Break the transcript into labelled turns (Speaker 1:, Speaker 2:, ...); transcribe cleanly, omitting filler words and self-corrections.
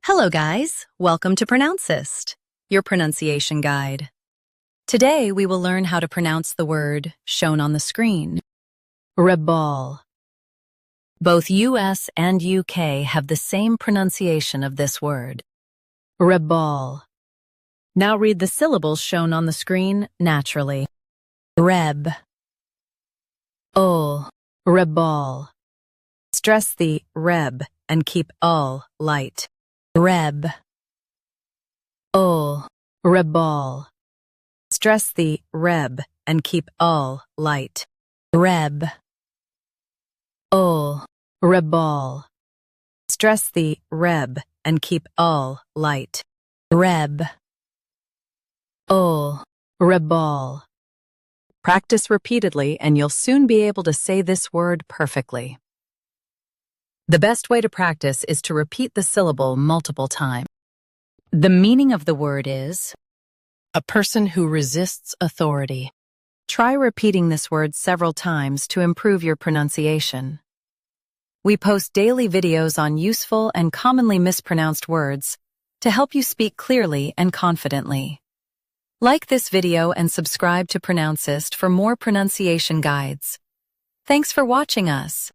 Speaker 1: Hello guys, welcome to Pronouncist, your pronunciation guide. Today we will learn how to pronounce the word shown on the screen. Reball. Both US and UK have the same pronunciation of this word. Reball. Now read the syllables shown on the screen naturally. Reb. Ul. Reball. Stress the reb and keep ul light. Reb. Ul. Reball. Stress the reb and keep ul light. Reb. Ul. Reball. Stress the reb and keep ul light. Reb. Ul. Reball. Practice repeatedly and you'll soon be able to say this word perfectly. The best way to practice is to repeat the syllable multiple times. The meaning of the word is a person who resists authority. Try repeating this word several times to improve your pronunciation. We post daily videos on useful and commonly mispronounced words to help you speak clearly and confidently. Like this video and subscribe to Pronouncist for more pronunciation guides. Thanks for watching us.